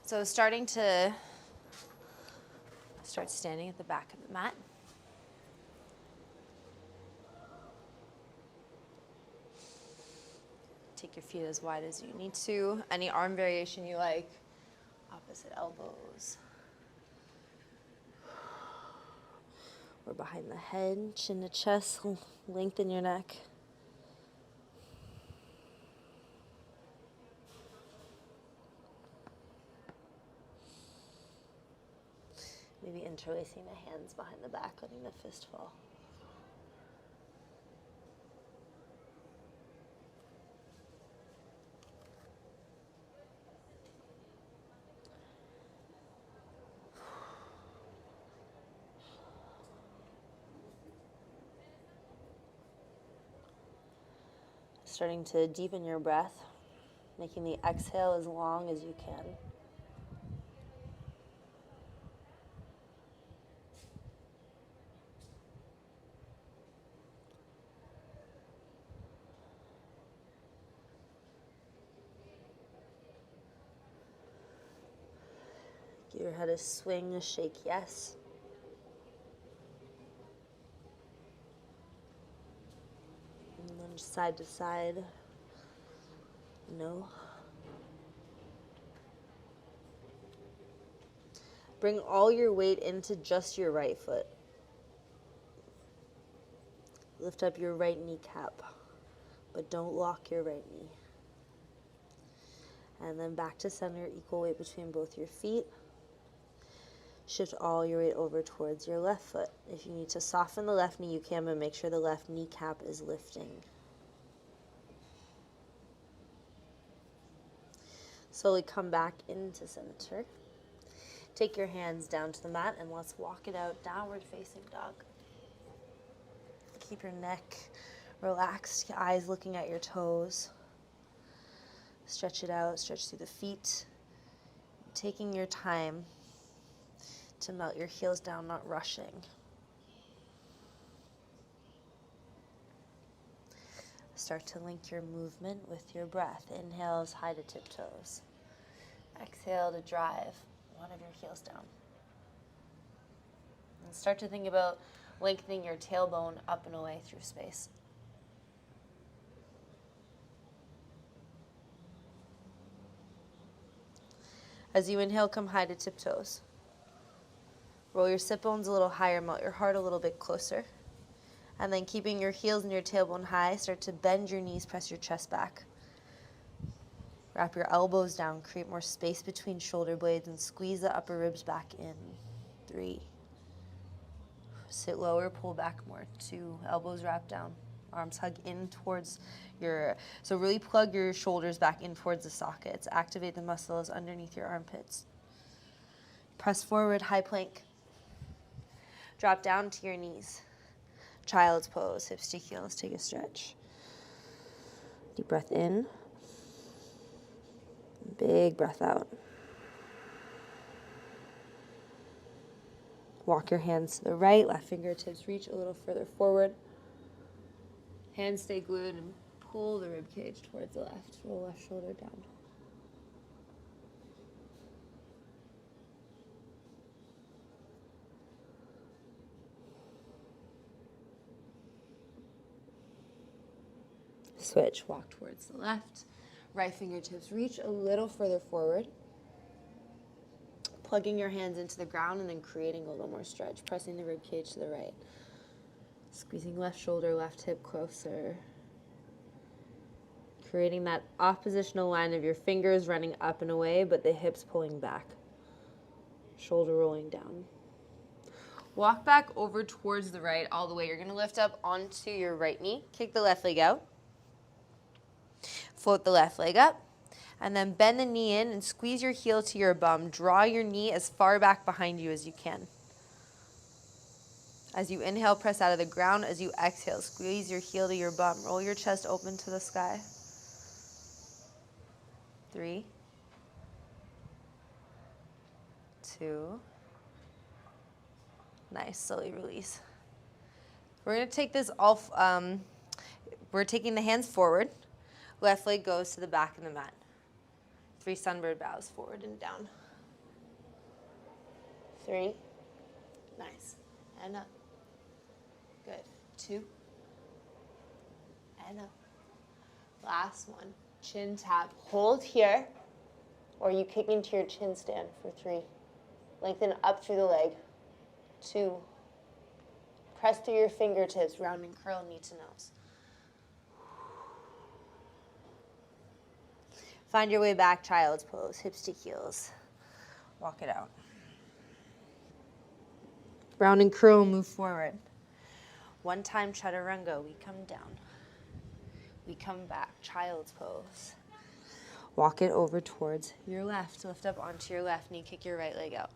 So start standing at the back of the mat. Take your feet as wide as you need to. Any arm variation you like. Opposite elbows. Or behind the head, chin to chest, lengthen your neck. Maybe interlacing the hands behind the back, letting the fist fall. Starting to deepen your breath, making the exhale as long as you can. Give your head a swing, a shake, yes. And then side to side, no. Bring all your weight into just your right foot. Lift up your right kneecap, but don't lock your right knee. And then back to center, equal weight between both your feet. Shift all your weight over towards your left foot. If you need to soften the left knee, you can, but make sure the left kneecap is lifting. Slowly come back into center. Take your hands down to the mat and let's walk it out, downward facing dog. Keep your neck relaxed, your eyes looking at your toes. Stretch it out, stretch through the feet. Taking your time to melt your heels down, not rushing. Start to link your movement with your breath. Inhale is high to tiptoes. Exhale to drive one of your heels down. And start to think about lengthening your tailbone up and away through space. As you inhale, come high to tiptoes. Roll your sit bones a little higher, melt your heart a little bit closer. And then keeping your heels and your tailbone high, start to bend your knees, press your chest back. Wrap your elbows down, create more space between shoulder blades, and squeeze the upper ribs back in. 3. Sit lower, pull back more. 2, elbows wrap down. Arms hug in towards so really plug your shoulders back in towards the sockets. Activate the muscles underneath your armpits. Press forward, high plank. Drop down to your knees. Child's pose, hips to heels, take a stretch. Deep breath in. Big breath out. Walk your hands to the right, left fingertips reach a little further forward. Hands stay glued and pull the rib cage towards the left. Roll left shoulder down. Switch, walk towards the left. Right fingertips reach a little further forward. Plugging your hands into the ground and then creating a little more stretch. Pressing the rib cage to the right. Squeezing left shoulder, left hip closer. Creating that oppositional line of your fingers running up and away, but the hips pulling back. Shoulder rolling down. Walk back over towards the right all the way. You're going to lift up onto your right knee. Kick the left leg out. Float the left leg up. And then bend the knee in and squeeze your heel to your bum. Draw your knee as far back behind you as you can. As you inhale, press out of the ground. As you exhale, squeeze your heel to your bum. Roll your chest open to the sky. 3, 2. Nice, slowly release. We're going to take this off. We're taking the hands forward. Left leg goes to the back of the mat. 3 sunbird bows, forward and down. 3. Nice. And up. Good. 2. And up. Last one. Chin tap. Hold here, or you kick into your chin stand for 3. Lengthen up through the leg. 2. Press through your fingertips, round and curl, knee to nose. Find your way back, child's pose, hips to heels. Walk it out. Round and curl, move forward. One time chaturanga, we come down. We come back, child's pose. Walk it over towards your left. Lift up onto your left knee, kick your right leg out.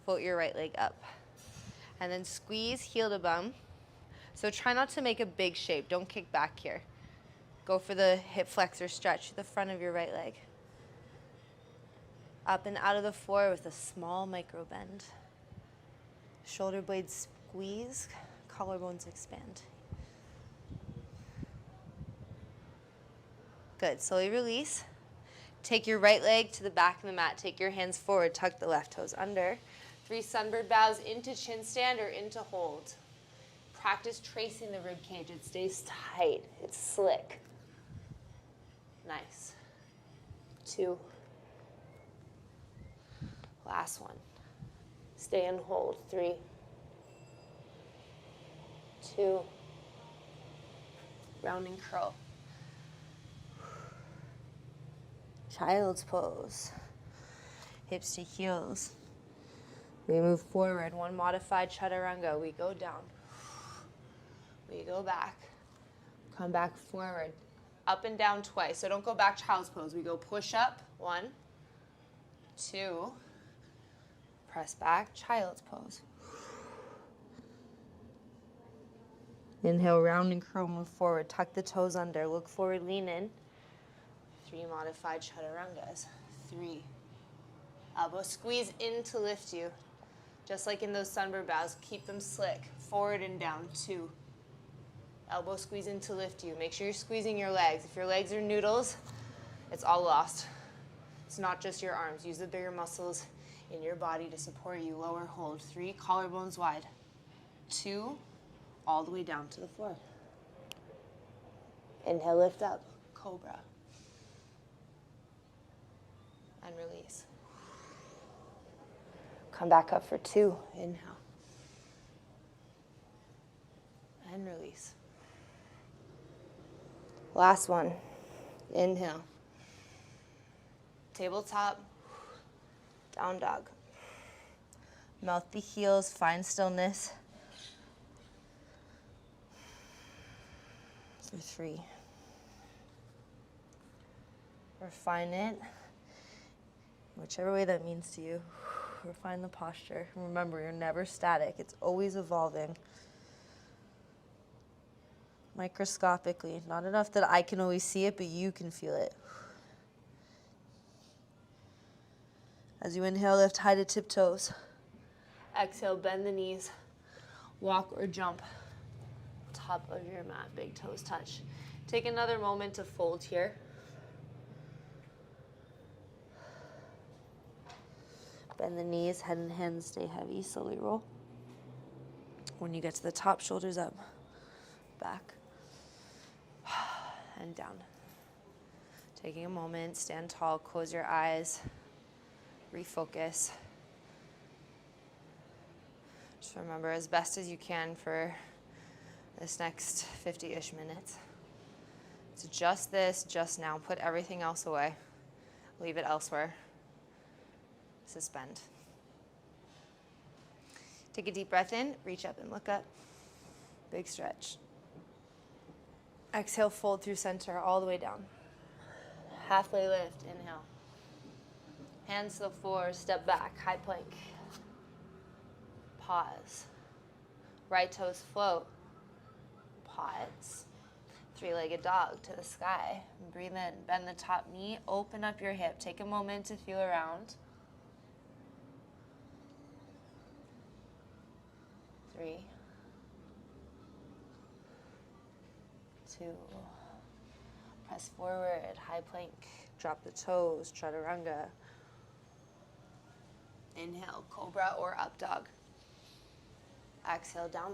Float your right leg up. And then squeeze heel to bum. So try not to make a big shape. Don't kick back here. Go for the hip flexor stretch to the front of your right leg. Up and out of the floor with a small micro bend. Shoulder blades squeeze, collarbones expand. Good, slowly release. Take your right leg to the back of the mat. Take your hands forward, tuck the left toes under. 3 sunbird bows into chin stand or into hold. Practice tracing the rib cage. It stays tight. It's slick. Nice. 2. Last one. Stay and hold. 3. 2. Round and curl. Child's pose. Hips to heels. We move forward. One modified chaturanga. We go down. We go back. Come back forward. Up and down twice. So don't go back child's pose. We go push up. 1, 2. Press back. Child's pose. Inhale, round and curl. Move forward. Tuck the toes under. Look forward. Lean in. 3 modified chaturangas. 3. Elbow squeeze in to lift you. Just like in those sunbird bows, keep them slick. Forward and down. 2. Elbow squeeze in to lift you. Make sure you're squeezing your legs. If your legs are noodles, it's all lost. It's not just your arms. Use the bigger muscles in your body to support you. Lower hold. 3, collarbones wide. 2, all the way down to the floor. Inhale, lift up. Cobra. And release. Come back up for 2. Inhale. And release. Last one. Inhale. Tabletop. Down dog. Mouth the heels. Find stillness. For 3. Refine it. Whichever way that means to you. Refine the posture. Remember, you're never static. It's always evolving. Microscopically. Not enough that I can always see it, but you can feel it. As you inhale, lift high to tiptoes. Exhale, bend the knees. Walk or jump. Top of your mat, big toes touch. Take another moment to fold here. Bend the knees, head and hands stay heavy. Slowly roll. When you get to the top, shoulders up, back, and down. Taking a moment, stand tall, close your eyes, refocus. Just remember as best as you can for this next 50-ish minutes. It's just this, just now. Put everything else away. Leave it elsewhere. Suspend. Take a deep breath in, reach up and look up. Big stretch. Exhale, fold through center all the way down. Halfway lift, inhale. Hands to the floor, step back, high plank. Pause. Right toes float. Pause. 3-legged dog to the sky. Breathe in, bend the top knee, open up your hip. Take a moment to feel around. 3, 2, press forward, high plank, drop the toes, chaturanga. Inhale, cobra or up dog. Exhale, down